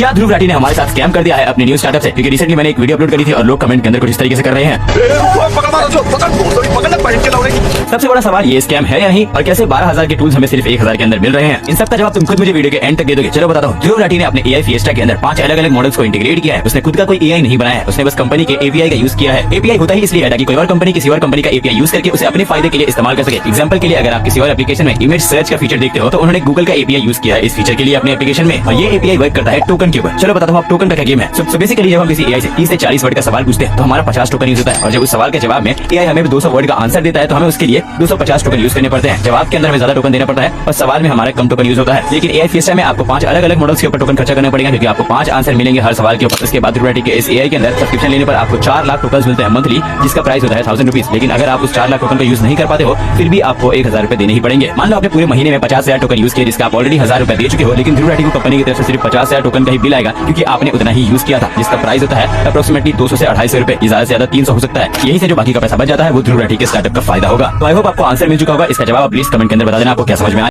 क्या ध्रुव राठी ने हमारे साथ स्कैम कर दिया है अपने न्यू स्टार्टअप से? क्योंकि रिसेंटली मैंने एक वीडियो अपलोड करी थी और लोग कमेंट के अंदर कुछ इस तरीके से कर रहे हैं। सबसे बड़ा सवाल ये स्कैम है या नहीं, और कैसे 12,000 के टूल्स हमें सिर्फ 1,000 के अंदर मिल रहे हैं? इन सब का जवाब तुम खुद मुझे वीडियो के एंड तक दे दोगे। चलो बताता हूँ। ध्रुव राठी ने अपने AI फिएस्टा के अंदर 5 अलग अलग मॉडल्स को इंटीग्रेट किया है। उसने खुद का कोई AI नहीं बनाया है, उसने बस कंपनी के API का यूज किया है। API होता ही इसलिए है ताकि कोई और कंपनी किसी और कंपनी का API यूज करके उसे अपने फायदे के लिए इस्तेमाल कर सके। एग्जांपल के लिए अगर आप किसी और एप्लीकेशन में इमेज सर्च का फीचर देखते हो तो उन्होंने गूगल का API यूज किया है इस फीचर के लिए अपने एप्लीकेशन में, और ये API वर्क करता है टोकन के ऊपर। चलो बताता हूँ आप टोकन का क्या गेम है। सो बेसिकली जब हम किसी AI से 30 से 40 वर्ड का सवाल पूछते हैं तो हमारा 50 टोकन यूज होता है, और जब उस सवाल के जवाब में AI हमें 200 वर्ड का आंसर देता है तो हमें उसके लिए 250 टोकन यूज करने पड़ते हैं। जवाब के अंदर हमें ज्यादा टोकन देना पड़ता है और सवाल में हमारा कम टोकन यूज होता है। लेकिन AI फिएस्टा में आपको 5 अलग अलग मॉडल्स के ऊपर टोकन खर्चा करना पड़ेगा, क्योंकि आपको 5 आंसर मिलेंगे हर सवाल के ऊपर। उसके बाद ध्रुव राठी के इस AI के अंदर सब्सक्रिप्शन लेने पर आपको 4 लाख टोकन मिलते हैं मंथली, जिसका प्राइस होता है 1000 रुपीज। लेकिन अगर आप उस 4 लाख टोकन का यूज नहीं कर पाते हो फिर भी आपको 1000 रुपए देने ही पड़ेंगे। मान लो आपने पूरे महीने में 50,000 टोकन यूज किया, जिसका आप ऑलरेडी 1000 रुपए दे चुके हो, लेकिन ध्रुव राठी को कंपनी की तरफ से सिर्फ 50,000 टोकन का ही बिल आएगा, क्योंकि आपने उतना ही यूज किया था, जिसका प्राइस होता है अप्रोक्सीमेटली 200 से 250 रुपए। ज्यादा से ज्यादा 300 हो सकता है। यही से जो बाकी का पैसा बच जाता है वो ध्रुव राठी के स्टार्टअप का फायदा होगा। तो आई होप आपको आंसर मिल चुका होगा। इसका जवाब प्लीज कमेंट के अंदर बता देना आपको क्या समझ में आया।